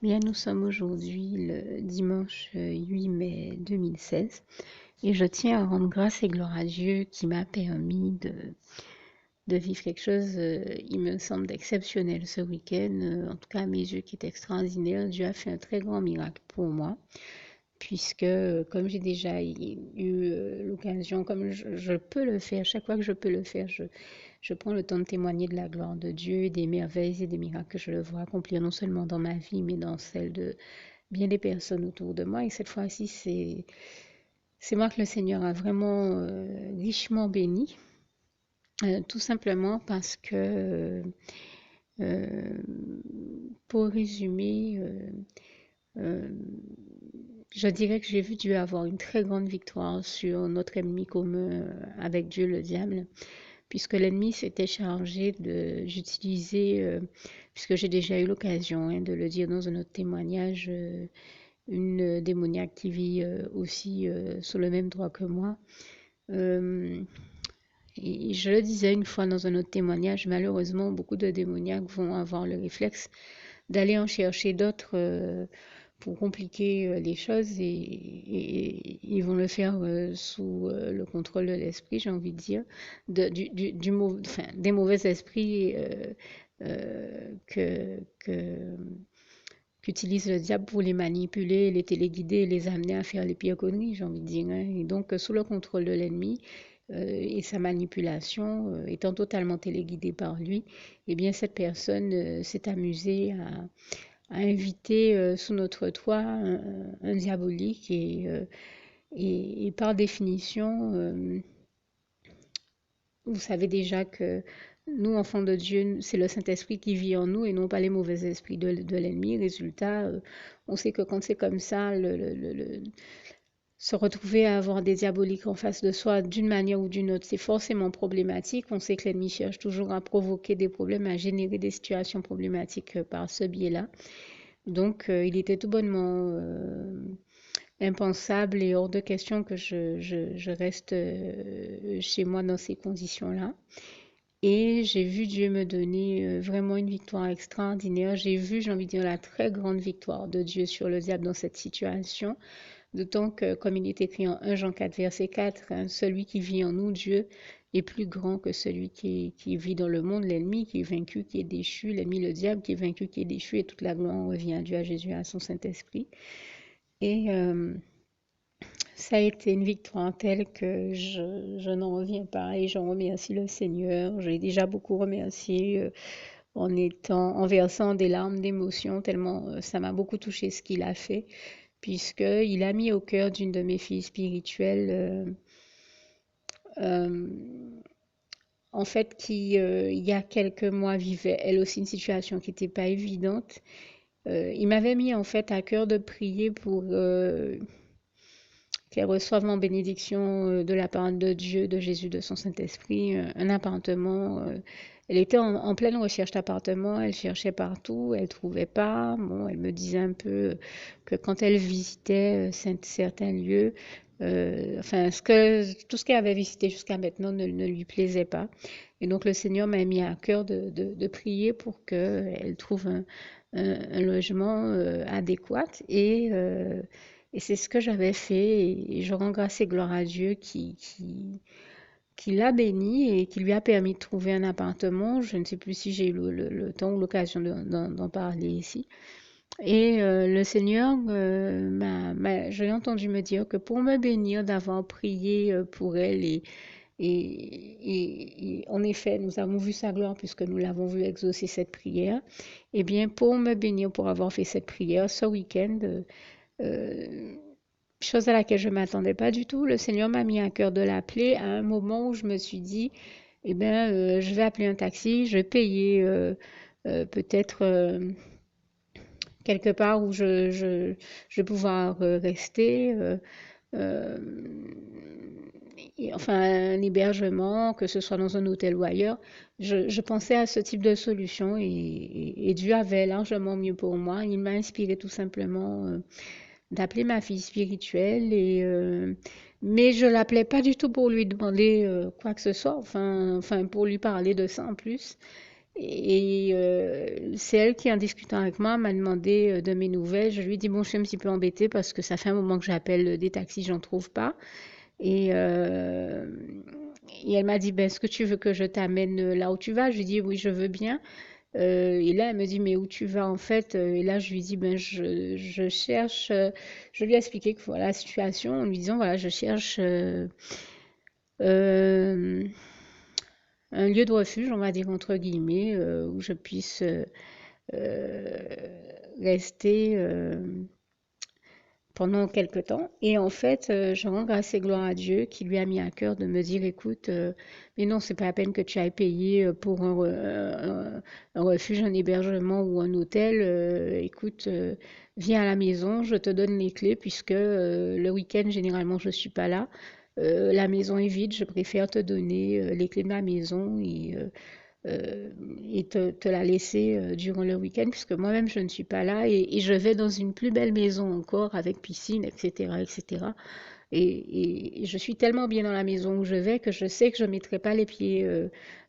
Bien, nous sommes aujourd'hui le dimanche 8 mai 2016 et je tiens à rendre grâce et gloire à Dieu qui m'a permis de vivre quelque chose, il me semble, d'exceptionnel ce week-end, en tout cas à mes yeux qui est extraordinaire. Dieu a fait un très grand miracle pour moi puisque comme j'ai déjà eu l'occasion, comme je peux le faire, chaque fois que je peux le faire, je prends le temps de témoigner de la gloire de Dieu, des merveilles et des miracles que je le vois accomplir non seulement dans ma vie, mais dans celle de bien des personnes autour de moi. Et cette fois-ci, c'est moi que le Seigneur a vraiment richement béni, tout simplement parce que, euh, pour résumer, euh, je dirais que j'ai vu Dieu avoir une très grande victoire sur notre ennemi commun avec Dieu, le diable, puisque l'ennemi s'était chargé j'utiliser, puisque j'ai déjà eu l'occasion de le dire dans un autre témoignage, une démoniaque qui vit aussi sous le même droit que moi. Euh, et je le disais une fois dans un autre témoignage, malheureusement, beaucoup de démoniaques vont avoir le réflexe d'aller en chercher d'autres pour compliquer les choses et ils vont le faire sous le contrôle de l'esprit, j'ai envie de dire, enfin, des mauvais esprits qu'utilise le diable pour les manipuler, les téléguider et les amener à faire les pires conneries, j'ai envie de dire. Et donc, sous le contrôle de l'ennemi et sa manipulation, étant totalement téléguidée par lui, eh bien, cette personne s'est amusée à inviter sous notre toit un diabolique et par définition, vous savez déjà que nous, enfants de Dieu, c'est le Saint-Esprit qui vit en nous et non pas les mauvais esprits de l'ennemi. Résultat, on sait que quand c'est comme ça, se retrouver à avoir des diaboliques en face de soi d'une manière ou d'une autre, c'est forcément problématique. On sait que l'ennemi cherche toujours à provoquer des problèmes, à générer des situations problématiques par ce biais-là. Donc, il était tout bonnement impensable et hors de question que je reste chez moi dans ces conditions-là. Et j'ai vu Dieu me donner vraiment une victoire extraordinaire. J'ai vu, j'ai envie de dire, la très grande victoire de Dieu sur le diable dans cette situation. D'autant que, comme il est écrit en 1 Jean 4, verset 4, hein, celui qui vit en nous, Dieu, est plus grand que celui qui vit dans le monde, l'ennemi qui est vaincu, qui est déchu, l'ennemi, le diable qui est vaincu, qui est déchu, et toute la gloire revient à Dieu, à Jésus, à son Saint-Esprit. Et ça a été une victoire telle que je n'en reviens pas et j'en remercie le Seigneur. J'ai déjà beaucoup remercié en versant des larmes d'émotion, tellement ça m'a beaucoup touché ce qu'il a fait, puisqu'il a mis au cœur d'une de mes filles spirituelles, euh, en fait, qui, il y a quelques mois, vivait elle aussi une situation qui n'était pas évidente. Il m'avait mis en fait à cœur de prier pour qu'elle reçoive en bénédiction de la part de Dieu, de Jésus, de son Saint-Esprit, un appartement. Elle était en pleine recherche d'appartement, elle cherchait partout, elle ne trouvait pas. Bon, elle me disait un peu que quand elle visitait certains lieux, enfin, tout ce qu'elle avait visité jusqu'à maintenant ne lui plaisait pas. Et donc le Seigneur m'a mis à cœur de prier pour qu'elle trouve un logement adéquat et c'est ce que j'avais fait et je rends grâce et gloire à Dieu qui l'a béni et qui lui a permis de trouver un appartement. Je ne sais plus si j'ai eu le temps ou l'occasion d'en parler ici. Et le Seigneur, j'ai entendu me dire que pour me bénir d'avoir prié pour elle et en effet, nous avons vu sa gloire puisque nous l'avons vu exaucer cette prière. Eh bien, pour me bénir pour avoir fait cette prière ce week-end, euh, chose à laquelle je ne m'attendais pas du tout. Le Seigneur m'a mis à cœur de l'appeler à un moment où je me suis dit, eh bien, je vais appeler un taxi, je vais payer peut-être quelque part où je vais pouvoir rester. Euh, enfin, un hébergement, que ce soit dans un hôtel ou ailleurs. Je pensais à ce type de solution et Dieu avait largement mieux pour moi. Il m'a inspiré tout simplement d'appeler ma fille spirituelle mais je l'appelais pas du tout pour lui demander quoi que ce soit, enfin pour lui parler de ça en plus. Et c'est elle qui, en discutant avec moi, m'a demandé de mes nouvelles. Je lui ai dit, bon, je suis un petit peu embêtée parce que ça fait un moment que j'appelle des taxis, j'en trouve pas. Et, euh, et elle m'a dit, ben, est-ce que tu veux que je t'amène là où tu vas? Je lui ai dit, oui, je veux bien. Et là, elle me dit, mais où tu vas en fait? Et là, je lui dis, ben, je cherche. Je lui ai expliqué que voilà la situation en lui disant, voilà, je cherche euh, un lieu de refuge, on va dire entre guillemets, où je puisse euh, rester pendant quelque temps. Et en fait, je rends grâce et gloire à Dieu qui lui a mis à cœur de me dire, écoute, mais non, c'est pas la peine que tu ailles payer pour un refuge, un hébergement ou un hôtel. Écoute, viens à la maison, je te donne les clés puisque le week-end, généralement, je suis pas là. La maison est vide, je préfère te donner les clés de ma maison euh, et te la laisser durant le week-end, puisque moi-même je ne suis pas là et je vais dans une plus belle maison encore avec piscine, etc., etc. Et je suis tellement bien dans la maison où je vais que je sais que je ne mettrai pas les pieds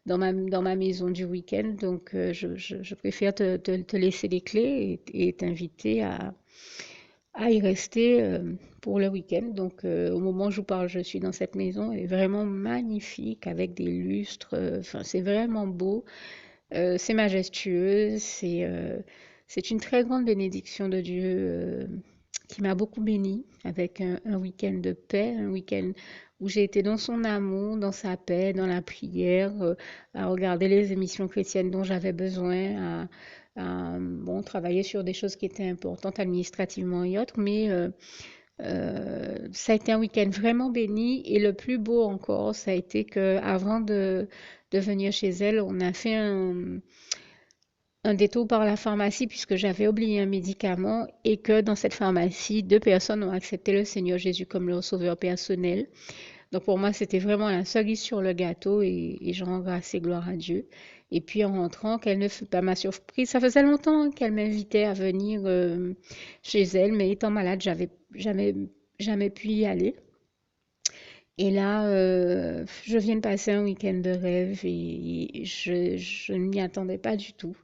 dans ma maison du week-end. Donc je préfère te laisser les clés et t'inviter à y rester pour le week-end. Donc, au moment où je vous parle, je suis dans cette maison. Elle est vraiment magnifique avec des lustres. Enfin, c'est vraiment beau. C'est majestueux. C'est une très grande bénédiction de Dieu qui m'a beaucoup bénie avec un week-end de paix, un week-end où j'ai été dans son amour, dans sa paix, dans la prière, à regarder les émissions chrétiennes dont j'avais besoin, bon, travailler sur des choses qui étaient importantes administrativement et autres, mais ça a été un week-end vraiment béni et le plus beau encore, ça a été que avant de venir chez elle, on a fait un détour par la pharmacie puisque j'avais oublié un médicament et que dans cette pharmacie, deux personnes ont accepté le Seigneur Jésus comme leur sauveur personnel. Donc pour moi, c'était vraiment la cerise sur le gâteau et je rends grâce et gloire à Dieu. Et puis en rentrant, quelle ne fut pas ma surprise. Ça faisait longtemps qu'elle m'invitait à venir chez elle, mais étant malade, j'avais jamais pu y aller. Et là, je viens de passer un week-end de rêve et je ne m'y attendais pas du tout.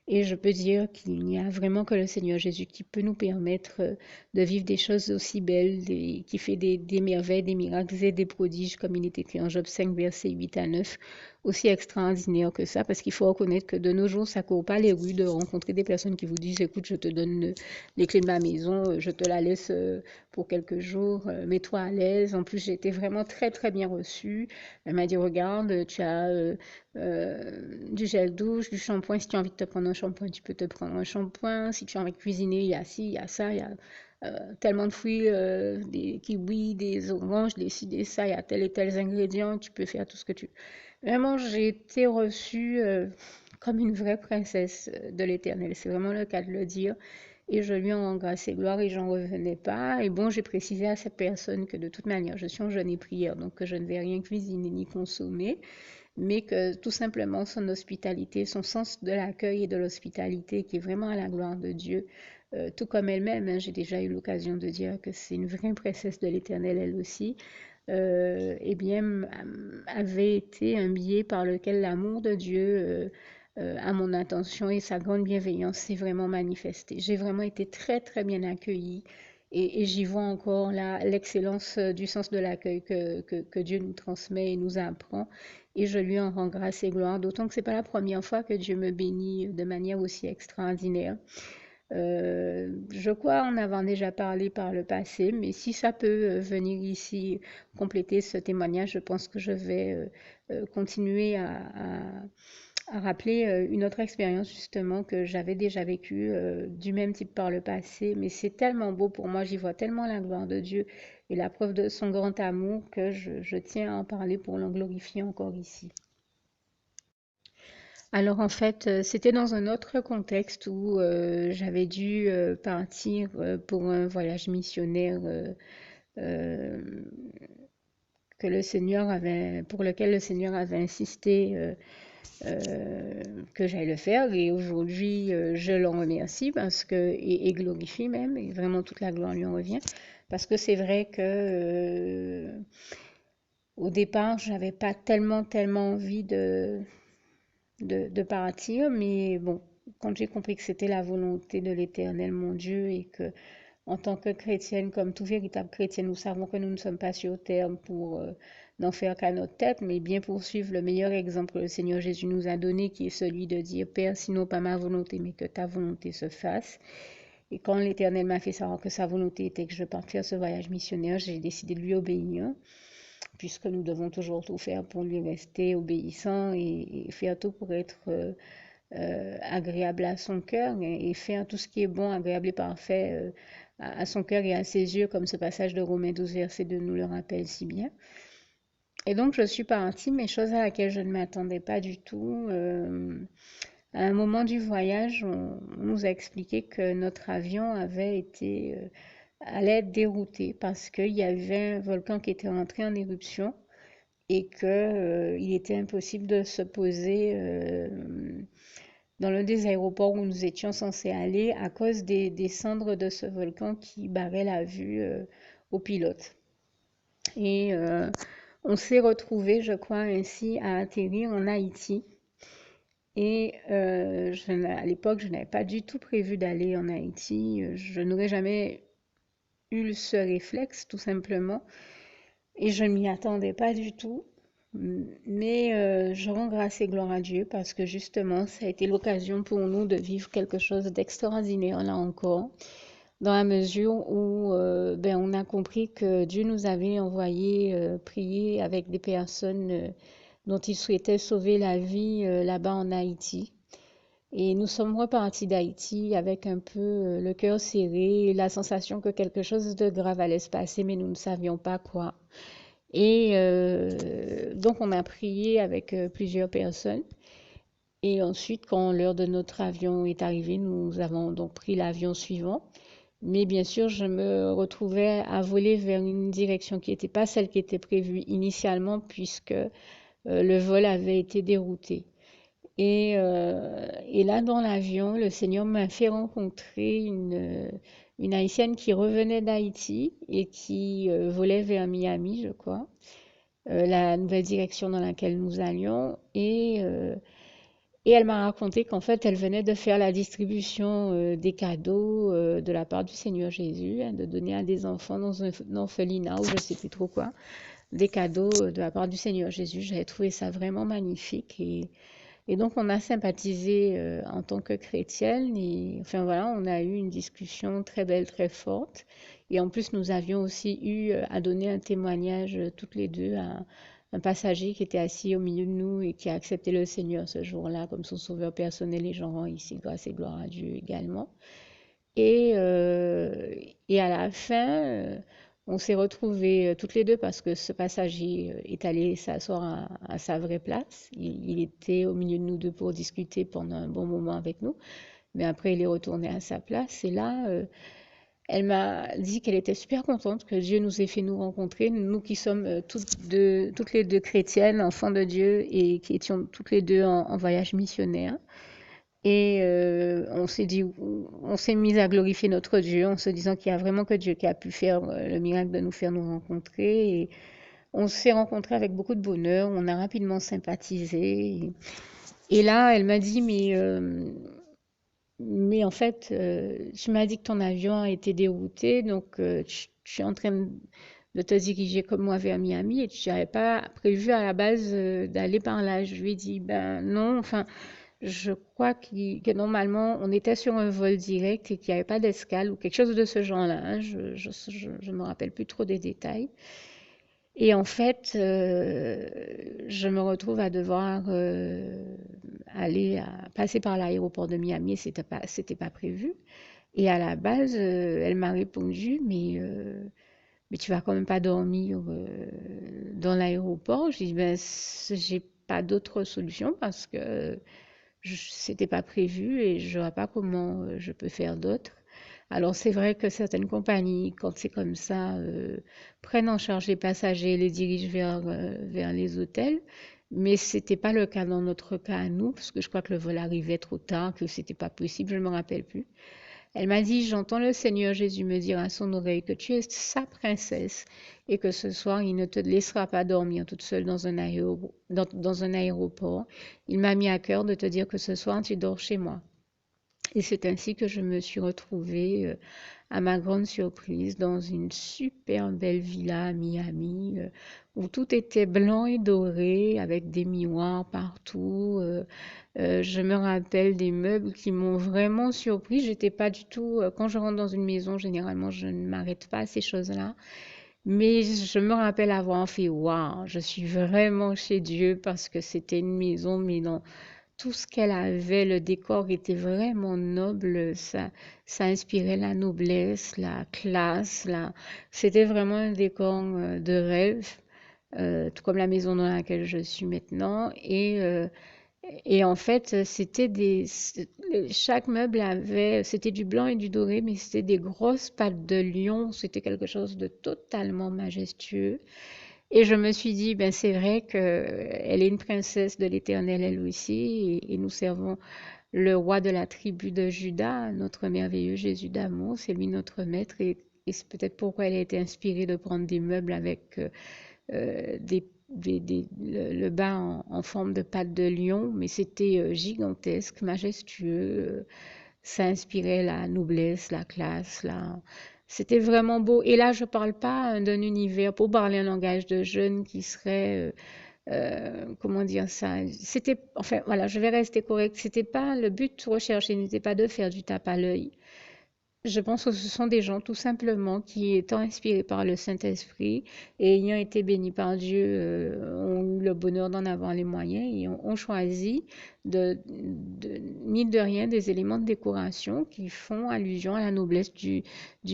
Et je peux dire qu'il n'y a vraiment que le Seigneur Jésus qui peut nous permettre de vivre des choses aussi belles, qui fait des merveilles, des miracles et des prodiges, comme il est écrit en Job 5, versets 8 à 9, aussi extraordinaire que ça, parce qu'il faut reconnaître que de nos jours, ça court pas les rues de rencontrer des personnes qui vous disent, écoute, je te donne les clés de ma maison, je te la laisse pour quelques jours, mets-toi à l'aise. En plus, j'ai été vraiment très, très bien reçue. Elle m'a dit, regarde, tu as du gel douche, du shampoing. Si tu as envie de te prendre un shampoing, tu peux te prendre un shampoing. Si tu as envie de cuisiner, il y a ci, il y a ça, il y a tellement de fruits, des kiwis, des oranges, des ci, des ça, il y a tel et tels ingrédients, tu peux faire tout ce que tu veux. Vraiment, j'ai été reçue comme une vraie princesse de l'Éternel. C'est vraiment le cas de le dire. Et je lui en rends grâce et gloire et j'en revenais pas. Et bon, j'ai précisé à cette personne que de toute manière, je suis en jeûne et prière, donc que je ne vais rien cuisiner ni consommer, mais que tout simplement son hospitalité, son sens de l'accueil et de l'hospitalité, qui est vraiment à la gloire de Dieu, tout comme elle-même, hein, j'ai déjà eu l'occasion de dire que c'est une vraie princesse de l'Éternel, elle aussi, eh bien, avait été un biais par lequel l'amour de Dieu à mon attention et sa grande bienveillance s'est vraiment manifestée. J'ai vraiment été très, très bien accueillie et j'y vois encore l'excellence du sens de l'accueil que Dieu nous transmet et nous apprend. Et je lui en rends grâce et gloire, d'autant que ce n'est pas la première fois que Dieu me bénit de manière aussi extraordinaire. Je crois en avoir déjà parlé par le passé, mais si ça peut venir ici compléter ce témoignage, je pense que je vais continuer à rappeler une autre expérience justement que j'avais déjà vécue du même type par le passé. Mais c'est tellement beau pour moi, j'y vois tellement la gloire de Dieu et la preuve de son grand amour que je tiens à en parler pour l'en glorifier encore ici. Alors en fait, c'était dans un autre contexte où j'avais dû partir pour un voyage missionnaire euh, pour lequel le Seigneur avait insisté que j'allais le faire. Et aujourd'hui, je l'en remercie et glorifie même, et vraiment toute la gloire lui en revient. Parce que c'est vrai que au départ, j'avais pas tellement envie de partir, mais bon, quand j'ai compris que c'était la volonté de l'Éternel, mon Dieu, et que en tant que chrétienne, comme tout véritable chrétien, nous savons que nous ne sommes pas sur terre pour n'en faire qu'à notre tête, mais bien poursuivre le meilleur exemple que le Seigneur Jésus nous a donné, qui est celui de dire, Père, sinon pas ma volonté, mais que ta volonté se fasse. Et quand l'Éternel m'a fait savoir que sa volonté était que je parte faire ce voyage missionnaire, j'ai décidé de lui obéir, puisque nous devons toujours tout faire pour lui rester obéissant et faire tout pour être agréable à son cœur et faire tout ce qui est bon, agréable et parfait à son cœur et à ses yeux, comme ce passage de Romains 12, verset 2 nous le rappelle si bien. Et donc, je suis partie, mais chose à laquelle je ne m'attendais pas du tout. À un moment du voyage, on nous a expliqué que notre avion avait été, allait être dérouté parce qu'il y avait un volcan qui était rentré en éruption et qu'il était impossible de se poser dans l'un des aéroports où nous étions censés aller à cause des cendres de ce volcan qui barraient la vue aux pilotes. Et on s'est retrouvé, je crois, ainsi à atterrir en Haïti. Et à l'époque, je n'avais pas du tout prévu d'aller en Haïti. Je n'aurais jamais eu ce réflexe, tout simplement. Et je ne m'y attendais pas du tout. Mais je rends grâce et gloire à Dieu parce que justement, ça a été l'occasion pour nous de vivre quelque chose d'extraordinaire là encore, dans la mesure où on a compris que Dieu nous avait envoyé prier avec des personnes dont il souhaitait sauver la vie là-bas en Haïti. Et nous sommes repartis d'Haïti avec un peu le cœur serré, la sensation que quelque chose de grave allait se passer, mais nous ne savions pas quoi. Et donc, on a prié avec plusieurs personnes. Et ensuite, quand l'heure de notre avion est arrivée, nous avons donc pris l'avion suivant. Mais bien sûr, je me retrouvais à voler vers une direction qui n'était pas celle qui était prévue initialement, puisque le vol avait été dérouté. Et là, dans l'avion, le Seigneur m'a fait rencontrer une Haïtienne qui revenait d'Haïti et qui volait vers Miami, je crois, la nouvelle direction dans laquelle nous allions. Et elle m'a raconté qu'en fait, elle venait de faire la distribution des cadeaux de la part du Seigneur Jésus, hein, de donner à des enfants dans un orphelinat ou je ne sais plus trop quoi, des cadeaux de la part du Seigneur Jésus. J'avais trouvé ça vraiment magnifique et donc, on a sympathisé en tant que chrétienne et enfin voilà, on a eu une discussion très belle, très forte. Et en plus, nous avions aussi eu à donner un témoignage toutes les deux à un passager qui était assis au milieu de nous et qui a accepté le Seigneur ce jour-là comme son sauveur personnel et j'en rends ici grâce et gloire à Dieu également. Et, euh, et à la fin, on s'est retrouvés toutes les deux parce que ce passager est allé s'asseoir à sa vraie place. Il était au milieu de nous deux pour discuter pendant un bon moment avec nous. Mais après, il est retourné à sa place. Et là, elle m'a dit qu'elle était super contente que Dieu nous ait fait nous rencontrer, nous qui sommes toutes les deux chrétiennes, enfants de Dieu et qui étions toutes les deux en voyage missionnaire. Et on s'est mis à glorifier notre Dieu en se disant qu'il y a vraiment que Dieu qui a pu faire le miracle de nous faire nous rencontrer. Et on s'est rencontrés avec beaucoup de bonheur, on a rapidement sympathisé. Et là, elle m'a dit, mais en fait, tu m'as dit que ton avion a été dérouté, donc tu es en train de te diriger comme moi vers Miami et tu n'avais pas prévu à la base d'aller par là. Je lui ai dit, ben non, enfin. Je crois que normalement, on était sur un vol direct et qu'il n'y avait pas d'escale ou quelque chose de ce genre-là, hein. Je me rappelle plus trop des détails. Et en fait, je me retrouve à devoir passer par l'aéroport de Miami. C'était pas prévu. Et à la base, elle m'a répondu, mais tu vas quand même pas dormir dans l'aéroport. J'ai dit, ben, j'ai pas d'autre solution parce que c'était pas prévu et je vois pas comment je peux faire d'autre. Alors c'est vrai que certaines compagnies, quand c'est comme ça, prennent en charge les passagers et les dirigent vers les hôtels, mais c'était pas le cas dans notre cas à nous, parce que je crois que le vol arrivait trop tard, que c'était pas possible, je ne me rappelle plus. Elle m'a dit, j'entends le Seigneur Jésus me dire à son oreille que tu es sa princesse et que ce soir, il ne te laissera pas dormir toute seule dans un aéroport. Il m'a mis à cœur de te dire que ce soir, tu dors chez moi. Et c'est ainsi que je me suis retrouvée, à ma grande surprise, dans une super belle villa à Miami, où tout était blanc et doré, avec des miroirs partout. Je me rappelle des meubles qui m'ont vraiment surpris. J'étais pas du tout, quand je rentre dans une maison, généralement, je ne m'arrête pas à ces choses-là. Mais je me rappelle avoir fait, waouh, je suis vraiment chez Dieu parce que c'était une maison, mais non, tout ce qu'elle avait, le décor était vraiment noble, ça inspirait la noblesse, la classe, c'était vraiment un décor de rêve, tout comme la maison dans laquelle je suis maintenant. Et en fait, chaque meuble avait, c'était du blanc et du doré, mais c'était des grosses pattes de lion, c'était quelque chose de totalement majestueux. Et je me suis dit, ben c'est vrai qu'elle est une princesse de l'Éternel, elle aussi, et nous servons le roi de la tribu de Juda, notre merveilleux Jésus d'amour, c'est lui notre maître, et c'est peut-être pourquoi elle a été inspirée de prendre des meubles avec le bas en forme de patte de lion, mais c'était gigantesque, majestueux, ça inspirait la noblesse, la classe, c'était vraiment beau. Et là, je parle pas d'un univers, pour parler un langage de jeunes qui serait, comment dire ça, c'était, enfin voilà, je vais rester correcte, c'était pas, le but recherché n'était pas de faire du tape à l'œil. Je pense que ce sont des gens tout simplement qui, étant inspirés par le Saint-Esprit et ayant été bénis par Dieu, ont eu le bonheur d'en avoir les moyens et ont choisi mine de rien, des éléments de décoration qui font allusion à la noblesse du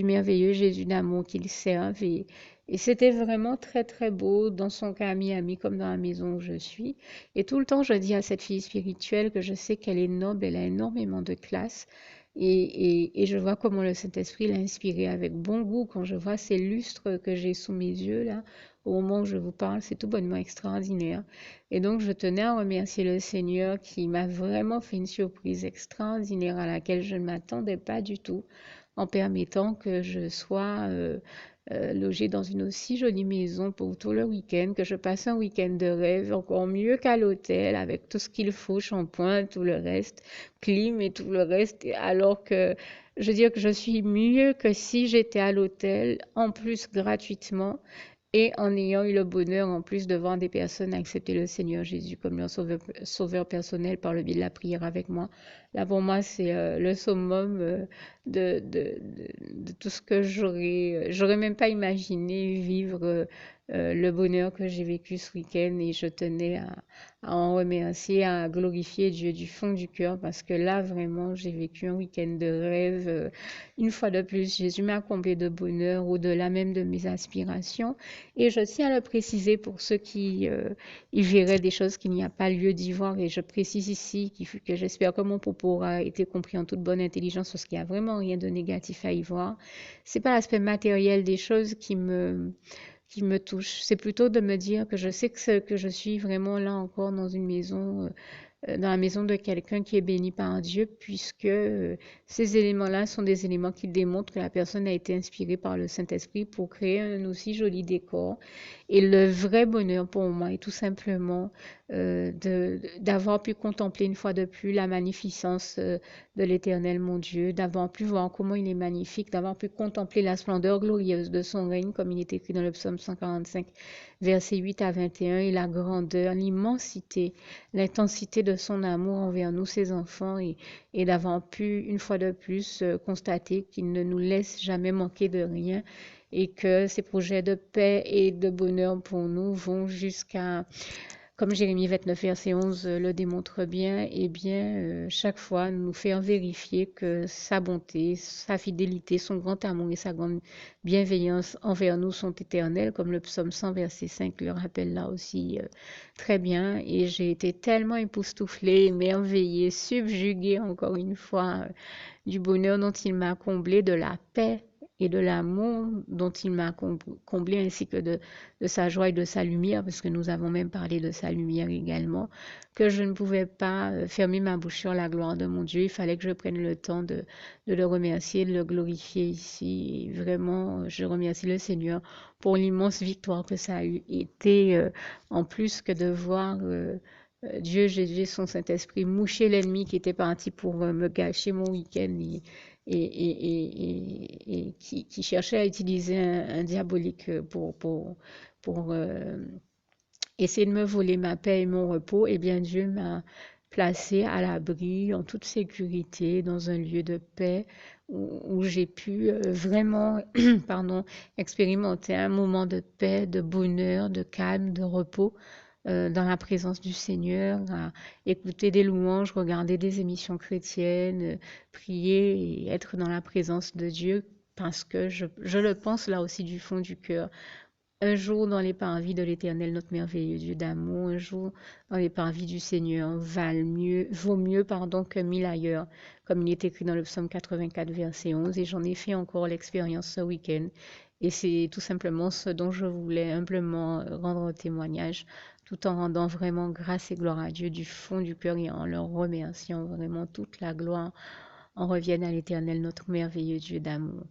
merveilleux Jésus d'amour qu'ils servent. Et c'était vraiment très très beau dans son cas à Miami comme dans la maison où je suis. Et tout le temps, je dis à cette fille spirituelle que je sais qu'elle est noble, elle a énormément de classe. Et je vois comment le Saint-Esprit l'a inspiré avec bon goût quand je vois ces lustres que j'ai sous mes yeux là, au moment où je vous parle, c'est tout bonnement extraordinaire. Et donc je tenais à remercier le Seigneur qui m'a vraiment fait une surprise extraordinaire à laquelle je ne m'attendais pas du tout, en permettant que je sois logée dans une aussi jolie maison pour tout le week-end, que je passe un week-end de rêve, encore mieux qu'à l'hôtel, avec tout ce qu'il faut, shampoing, tout le reste, clim et tout le reste, alors que je veux dire que je suis mieux que si j'étais à l'hôtel, en plus gratuitement, et en ayant eu le bonheur en plus de voir des personnes accepter le Seigneur Jésus comme leur sauveur personnel par le biais de la prière avec moi. Là, pour moi, c'est le summum de tout ce que j'aurais même pas imaginé vivre le bonheur que j'ai vécu ce week-end, et je tenais à en remercier, à glorifier Dieu du fond du cœur parce que là, vraiment, j'ai vécu un week-end de rêve. Une fois de plus, Jésus m'a comblé de bonheur au-delà même de mes aspirations. Et je tiens à le préciser pour ceux qui y verraient des choses qu'il n'y a pas lieu d'y voir. Et je précise ici que j'espère que mon propos aura été compris en toute bonne intelligence parce qu'il n'y a vraiment rien de négatif à y voir. C'est pas l'aspect matériel des choses qui me touche. C'est plutôt de me dire que je sais que je suis vraiment là encore dans une maison, dans la maison de quelqu'un qui est béni par Dieu, puisque ces éléments-là sont des éléments qui démontrent que la personne a été inspirée par le Saint-Esprit pour créer un aussi joli décor. Et le vrai bonheur pour moi est tout simplement d'avoir pu contempler une fois de plus la magnificence de l'Éternel, mon Dieu, d'avoir pu voir comment il est magnifique, d'avoir pu contempler la splendeur glorieuse de son règne, comme il est écrit dans le psaume 145, versets 8 à 21, et la grandeur, l'immensité, l'intensité de son amour envers nous, ses enfants, et d'avoir pu, une fois de plus, constater qu'il ne nous laisse jamais manquer de rien et que ses projets de paix et de bonheur pour nous vont jusqu'à, comme Jérémie 29, verset 11 le démontre bien, et bien chaque fois nous faire vérifier que sa bonté, sa fidélité, son grand amour et sa grande bienveillance envers nous sont éternels, comme le psaume 100, verset 5 le rappelle là aussi très bien. Et j'ai été tellement époustouflée, émerveillée, subjuguée encore une fois du bonheur dont il m'a comblée, de la paix et de l'amour dont il m'a comblé, ainsi que de sa joie et de sa lumière, parce que nous avons même parlé de sa lumière également, que je ne pouvais pas fermer ma bouche sur la gloire de mon Dieu. Il fallait que je prenne le temps de le remercier, de le glorifier ici. Et vraiment, je remercie le Seigneur pour l'immense victoire que ça a eu été, en plus que de voir Dieu, Jésus, son Saint-Esprit moucher l'ennemi qui était parti pour me gâcher mon week-end et qui cherchait à utiliser un diabolique pour essayer de me voler ma paix et mon repos. Eh bien, Dieu m'a placé à l'abri, en toute sécurité, dans un lieu de paix où j'ai pu vraiment pardon, expérimenter un moment de paix, de bonheur, de calme, de repos dans la présence du Seigneur, à écouter des louanges, regarder des émissions chrétiennes, prier et être dans la présence de Dieu parce que je le pense là aussi du fond du cœur. Un jour dans les parvis de l'Éternel, notre merveilleux Dieu d'amour, un jour dans les parvis du Seigneur vaut mieux que 1000 ailleurs, comme il est écrit dans le psaume 84, verset 11, et j'en ai fait encore l'expérience ce week-end. Et c'est tout simplement ce dont je voulais humblement rendre un témoignage, tout en rendant vraiment grâce et gloire à Dieu du fond du cœur et en le remerciant vraiment toute la gloire en revienne à l'Éternel, notre merveilleux Dieu d'amour.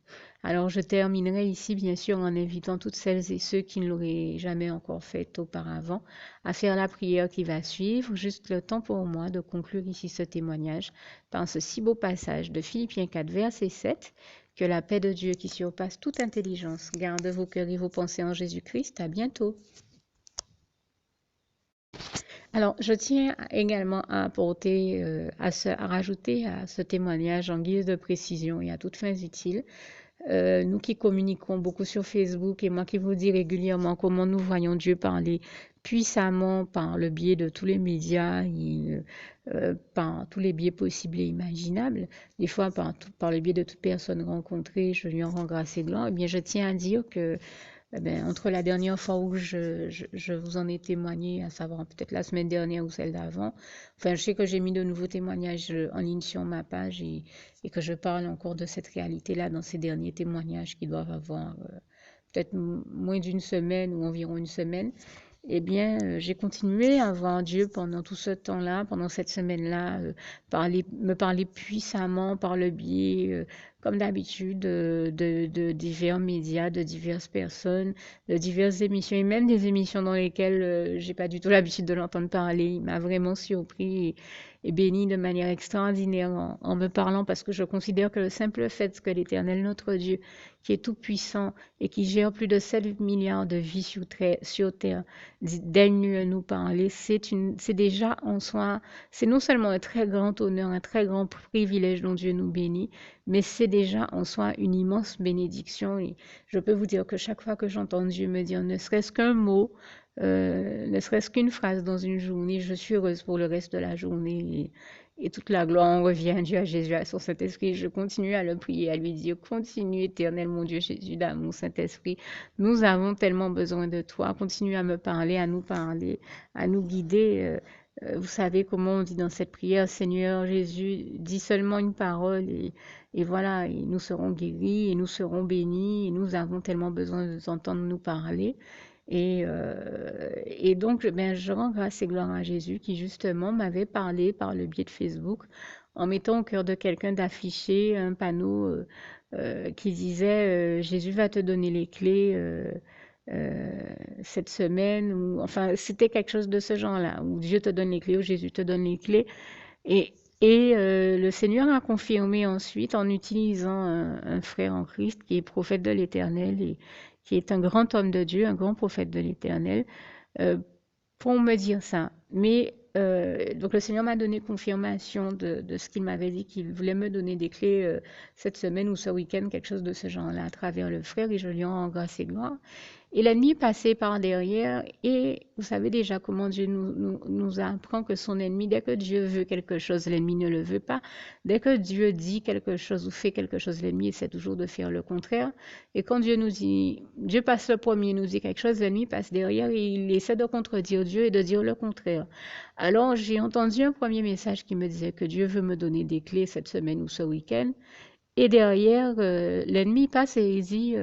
Alors je terminerai ici, bien sûr, en invitant toutes celles et ceux qui ne l'auraient jamais encore fait auparavant à faire la prière qui va suivre. Juste le temps pour moi de conclure ici ce témoignage par ce si beau passage de Philippiens 4, verset 7. Que la paix de Dieu qui surpasse toute intelligence garde vos cœurs et vos pensées en Jésus-Christ. À bientôt. Alors, je tiens également à apporter, à rajouter à ce témoignage en guise de précision et à toutes fins utiles, nous qui communiquons beaucoup sur Facebook et moi qui vous dis régulièrement comment nous voyons Dieu parler puissamment par le biais de tous les médias et par tous les biais possibles et imaginables, des fois par le biais de toute personne rencontrée, je lui en rends grâce et gloire, eh bien je tiens à dire que entre la dernière fois où je vous en ai témoigné, à savoir peut-être la semaine dernière ou celle d'avant, enfin, je sais que j'ai mis de nouveaux témoignages en ligne sur ma page et que je parle encore de cette réalité-là dans ces derniers témoignages qui doivent avoir peut-être moins d'une semaine ou environ une semaine. Eh bien, j'ai continué à voir Dieu pendant tout ce temps-là, pendant cette semaine-là, me parler puissamment par le biais, comme d'habitude, de divers médias, de diverses personnes, de diverses émissions, et même des émissions dans lesquelles j'ai pas du tout l'habitude de l'entendre parler. Il m'a vraiment surpris et béni de manière extraordinaire en me parlant, parce que je considère que le simple fait que l'Éternel, notre Dieu, qui est tout puissant et qui gère plus de 7 milliards de vies sur terre, daigne nous parler, c'est déjà en soi, c'est non seulement un très grand honneur, un très grand privilège dont Dieu nous bénit, mais c'est déjà en soi une immense bénédiction. Et je peux vous dire que chaque fois que j'entends Dieu me dire ne serait-ce qu'un mot, ne serait-ce qu'une phrase dans une journée, je suis heureuse pour le reste de la journée. Et toute la gloire en revient à Dieu, à Jésus, à son Saint-Esprit. Je continue à le prier, à lui dire, continue éternel, mon Dieu Jésus, d'amour, Saint-Esprit. Nous avons tellement besoin de toi. Continue à me parler, à nous guider. Vous savez comment on dit dans cette prière, Seigneur Jésus, dis seulement une parole et voilà, et nous serons guéris et nous serons bénis et nous avons tellement besoin de t'entendre nous parler. Et donc, je rends grâce et gloire à Jésus qui justement m'avait parlé par le biais de Facebook en mettant au cœur de quelqu'un d'afficher un panneau qui disait Jésus va te donner les clés euh, cette semaine, ou enfin c'était quelque chose de ce genre-là, où Dieu te donne les clés, ou Jésus te donne les clés. Et, et le Seigneur a confirmé ensuite en utilisant un frère en Christ qui est prophète de l'Éternel et qui est un grand homme de Dieu, un grand prophète de l'Éternel, euh, pour me dire ça. Mais donc le Seigneur m'a donné confirmation de ce qu'il m'avait dit, qu'il voulait me donner des clés cette semaine ou ce week-end, quelque chose de ce genre-là, à travers le frère, et je lui en rends grâce et gloire. Et l'ennemi passait par derrière, et vous savez déjà comment Dieu nous apprend que son ennemi, dès que Dieu veut quelque chose, l'ennemi ne le veut pas. Dès que Dieu dit quelque chose ou fait quelque chose, l'ennemi essaie toujours de faire le contraire. Et quand Dieu passe le premier, nous dit quelque chose, l'ennemi passe derrière et il essaie de contredire Dieu et de dire le contraire. Alors j'ai entendu un premier message qui me disait que Dieu veut me donner des clés cette semaine ou ce week-end. Et derrière, l'ennemi passe et il dit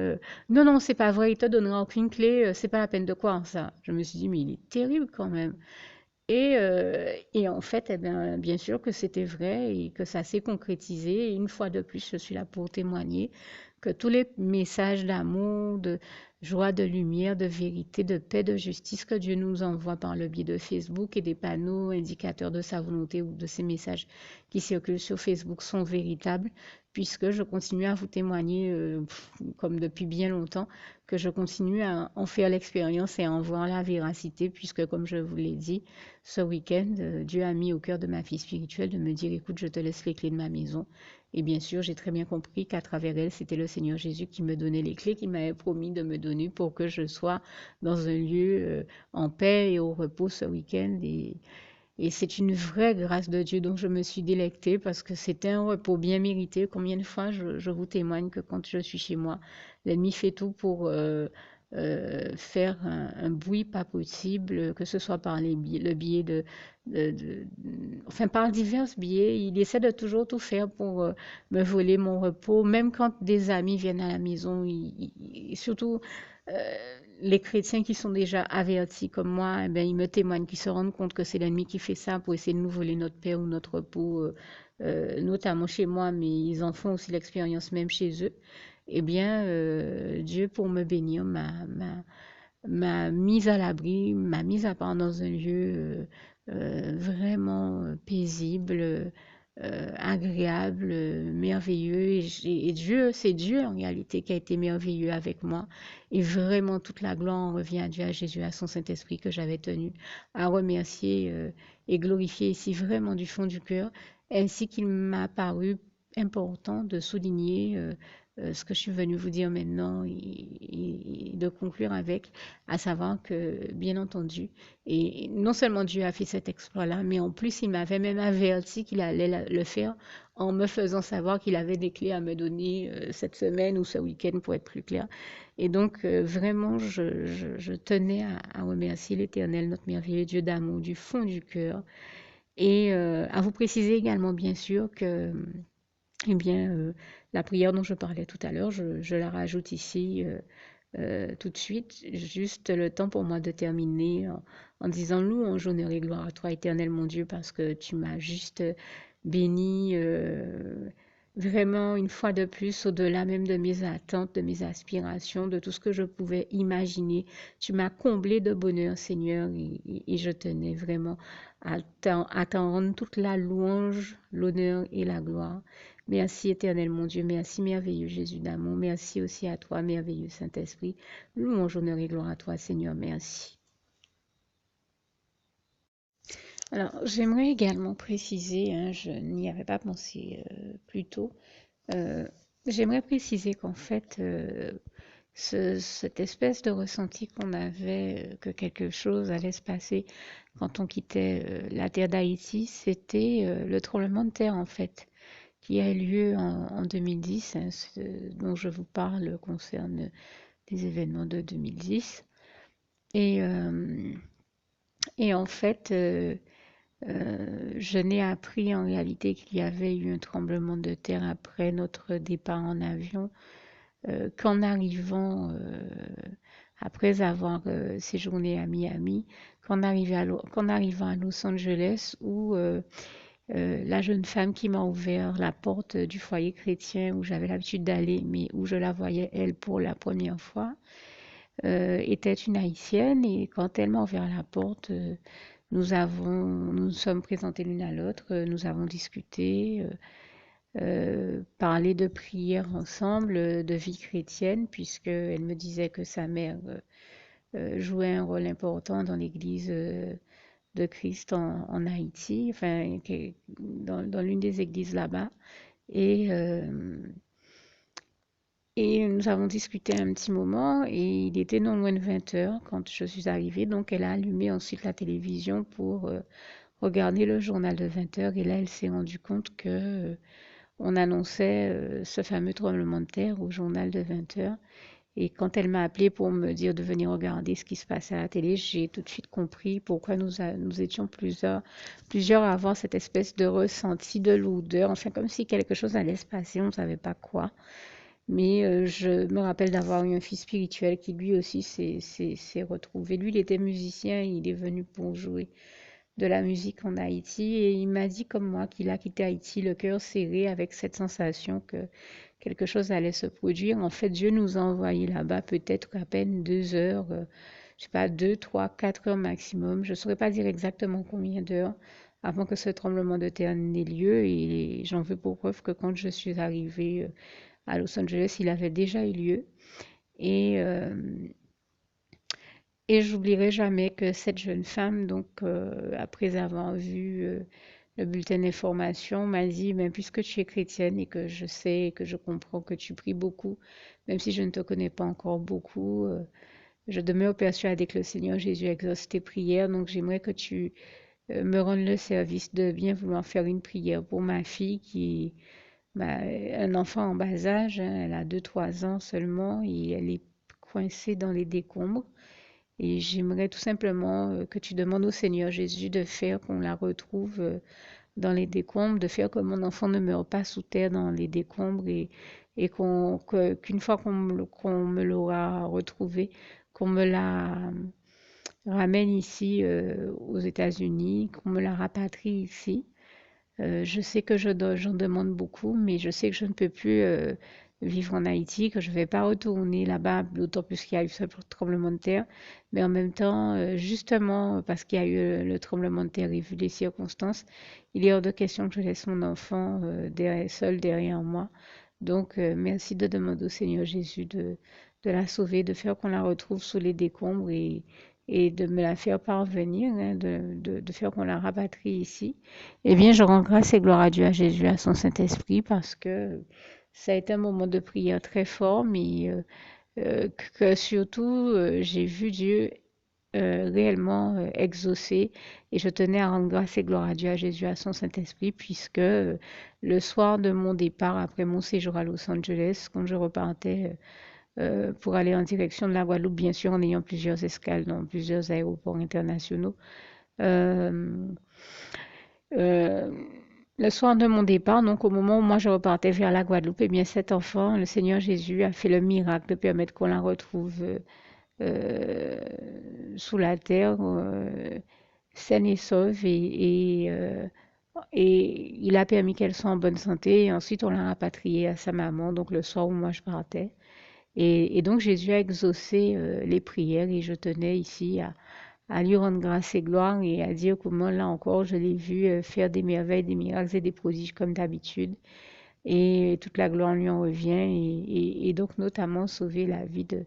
non, non, c'est pas vrai, il te donnera aucune clé, c'est pas la peine de croire ça. Je me suis dit, mais il est terrible quand même. Et en fait, eh bien sûr que c'était vrai et que ça s'est concrétisé. Et une fois de plus, je suis là pour témoigner que tous les messages d'amour, de joie, de lumière, de vérité, de paix, de justice que Dieu nous envoie par le biais de Facebook et des panneaux indicateurs de sa volonté ou de ces messages qui circulent sur Facebook sont véritables, puisque je continue à vous témoigner, comme depuis bien longtemps, que je continue à en faire l'expérience et à en voir la véracité, puisque comme je vous l'ai dit, ce week-end, Dieu a mis au cœur de ma fille spirituelle de me dire, écoute, je te laisse les clés de ma maison. Et bien sûr, j'ai très bien compris qu'à travers elle, c'était le Seigneur Jésus qui me donnait les clés, qu'il m'avait promis de me donner pour que je sois dans un lieu en paix et au repos ce week-end. Et c'est une vraie grâce de Dieu dont je me suis délectée parce que c'était un repos bien mérité. Combien de fois je vous témoigne que quand je suis chez moi, l'ennemi fait tout pour faire un bruit pas possible, que ce soit par le biais enfin par divers biais. Il essaie de toujours tout faire pour me voler mon repos, même quand des amis viennent à la maison, surtout les chrétiens qui sont déjà avertis comme moi, eh bien, ils me témoignent, qu'ils se rendent compte que c'est l'ennemi qui fait ça pour essayer de nous voler notre paix ou notre repos, notamment chez moi, mais ils en font aussi l'expérience même chez eux. Eh bien, Dieu, pour me bénir, m'a mise à l'abri, m'a mise à part dans un lieu vraiment paisible, agréable, merveilleux. Et Dieu, c'est Dieu en réalité qui a été merveilleux avec moi. Et vraiment, toute la gloire en revient à Dieu, à Jésus, à son Saint-Esprit que j'avais tenu à remercier et glorifier ici vraiment du fond du cœur, ainsi qu'il m'a paru important de souligner ce que je suis venue vous dire maintenant et de conclure avec, à savoir que, bien entendu, et non seulement Dieu a fait cet exploit-là, mais en plus, il m'avait même averti qu'il allait le faire en me faisant savoir qu'il avait des clés à me donner cette semaine ou ce week-end, pour être plus clair. Et donc, vraiment, je tenais à remercier l'Éternel, notre merveilleux Dieu d'amour, du fond du cœur. Et à vous préciser également, bien sûr, que eh bien, la prière dont je parlais tout à l'heure, je la rajoute ici tout de suite, juste le temps pour moi de terminer en disant louange, honneur et gloire à toi, éternel mon Dieu, parce que tu m'as juste béni vraiment une fois de plus, au-delà même de mes attentes, de mes aspirations, de tout ce que je pouvais imaginer. Tu m'as comblé de bonheur, Seigneur, et je tenais vraiment à t'en rendre toute la louange, l'honneur et la gloire. Merci éternel mon Dieu, merci merveilleux Jésus d'amour, merci aussi à toi merveilleux Saint-Esprit. Louange, honneur et gloire à toi Seigneur, merci. Alors j'aimerais également préciser, hein, je n'y avais pas pensé plus tôt, euh, j'aimerais préciser qu'en fait cette espèce de ressenti qu'on avait que quelque chose allait se passer quand on quittait la terre d'Haïti, c'était le tremblement de terre en fait, qui a eu lieu en 2010, hein, ce dont je vous parle concerne des événements de 2010. Et, euh, et en fait, je n'ai appris en réalité qu'il y avait eu un tremblement de terre après notre départ en avion, qu'en arrivant, après avoir séjourné à Miami, qu'en arrivant à Los Angeles, où la jeune femme qui m'a ouvert la porte du foyer chrétien où j'avais l'habitude d'aller, mais où je la voyais elle pour la première fois, était une haïtienne. Et quand elle m'a ouvert la porte, nous sommes présentés l'une à l'autre, nous avons discuté, parlé de prière ensemble, de vie chrétienne, puisqu'elle me disait que sa mère jouait un rôle important dans l'église de Christ en Haïti, enfin, dans l'une des églises là-bas. Et, euh, et nous avons discuté un petit moment et il était non loin de 20 heures quand je suis arrivée. Donc elle a allumé ensuite la télévision pour regarder le journal de 20 heures. Et là, elle s'est rendue compte que on annonçait ce fameux tremblement de terre au journal de 20 heures. Et quand elle m'a appelé pour me dire de venir regarder ce qui se passait à la télé, j'ai tout de suite compris pourquoi nous étions plusieurs à avoir cette espèce de ressenti de lourdeur, enfin comme si quelque chose allait se passer, on ne savait pas quoi. Mais je me rappelle d'avoir eu un fils spirituel qui lui aussi s'est retrouvé. Lui, il était musicien, il est venu pour jouer de la musique en Haïti et il m'a dit comme moi qu'il a quitté Haïti le cœur serré avec cette sensation que quelque chose allait se produire. En fait, Dieu nous a envoyés là-bas peut-être à peine 2 heures, je sais pas, 2, 3, 4 heures maximum. Je ne saurais pas dire exactement combien d'heures avant que ce tremblement de terre n'ait lieu et j'en veux pour preuve que quand je suis arrivée à Los Angeles, il avait déjà eu lieu. Et, euh, et j'oublierai jamais que cette jeune femme, donc après avoir vu le bulletin d'information, m'a dit, mais puisque tu es chrétienne et que je sais et que je comprends que tu pries beaucoup, même si je ne te connais pas encore beaucoup, je demeure persuadée que le Seigneur Jésus exauce tes prières. Donc j'aimerais que tu me rendes le service de bien vouloir faire une prière pour ma fille qui un enfant en bas âge, hein, elle a 2, 3 ans seulement et elle est coincée dans les décombres. Et j'aimerais tout simplement que tu demandes au Seigneur Jésus de faire qu'on la retrouve dans les décombres, de faire que mon enfant ne meure pas sous terre dans les décombres et qu'une fois qu'on me l'aura retrouvée, qu'on me la ramène ici aux États-Unis, qu'on me la rapatrie ici. Je sais que j'en demande beaucoup, mais je sais que je ne peux plus vivre en Haïti, que je ne vais pas retourner là-bas, d'autant plus qu'il y a eu ce tremblement de terre. Mais en même temps, justement, parce qu'il y a eu le tremblement de terre et vu les circonstances, il est hors de question que je laisse mon enfant seul derrière moi. Donc, merci de demander au Seigneur Jésus de la sauver, de faire qu'on la retrouve sous les décombres et de me la faire parvenir, hein, de faire qu'on la rapatrie ici. Eh bien, je rends grâce et gloire à Dieu, à Jésus, à son Saint-Esprit, parce que ça a été un moment de prière très fort, mais que surtout, j'ai vu Dieu réellement exaucer. Et je tenais à rendre grâce et gloire à Dieu, à Jésus, à son Saint-Esprit, puisque le soir de mon départ, après mon séjour à Los Angeles, quand je repartais pour aller en direction de la Guadeloupe, bien sûr en ayant plusieurs escales dans plusieurs aéroports internationaux, euh, euh, le soir de mon départ, donc au moment où moi je repartais vers la Guadeloupe, eh bien cet enfant, le Seigneur Jésus a fait le miracle de permettre qu'on la retrouve euh, sous la terre, saine et sauve, et il a permis qu'elle soit en bonne santé. Et ensuite, on l'a rapatriée à sa maman, donc le soir où moi je partais. Et donc Jésus a exaucé les prières et je tenais ici à lui rendre grâce et gloire et à dire comment là encore je l'ai vu faire des merveilles, des miracles et des prodiges comme d'habitude. Et toute la gloire lui en revient et donc notamment sauver la vie de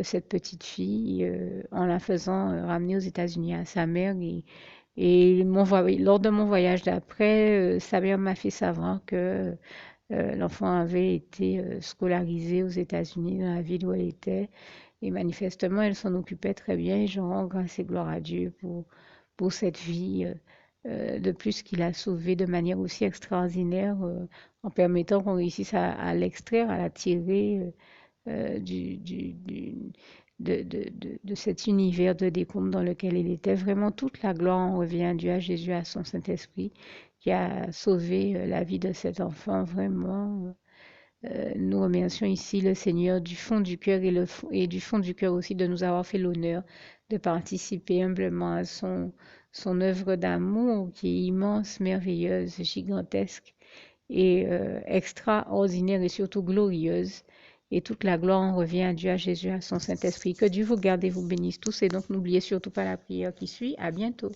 cette petite fille en la faisant ramener aux États-Unis à sa mère. Lors de mon voyage d'après, sa mère m'a fait savoir que l'enfant avait été scolarisé aux États-Unis dans la ville où elle était. Et manifestement, elle s'en occupait très bien. Et je rends grâce et gloire à Dieu pour cette vie, de plus qu'il a sauvée de manière aussi extraordinaire, en permettant qu'on réussisse à l'extraire, à la tirer de cet univers de décombres dans lequel il était. Vraiment, toute la gloire en revient à Dieu, à Jésus, à son Saint-Esprit, qui a sauvé la vie de cet enfant. Vraiment, nous remercions ici le Seigneur du fond du cœur et du fond du cœur aussi de nous avoir fait l'honneur de participer humblement à son œuvre d'amour qui est immense, merveilleuse, gigantesque et extraordinaire et surtout glorieuse. Et toute la gloire en revient à Dieu, à Jésus, à son Saint-Esprit. Que Dieu vous garde et vous bénisse tous. Et donc, n'oubliez surtout pas la prière qui suit. À bientôt.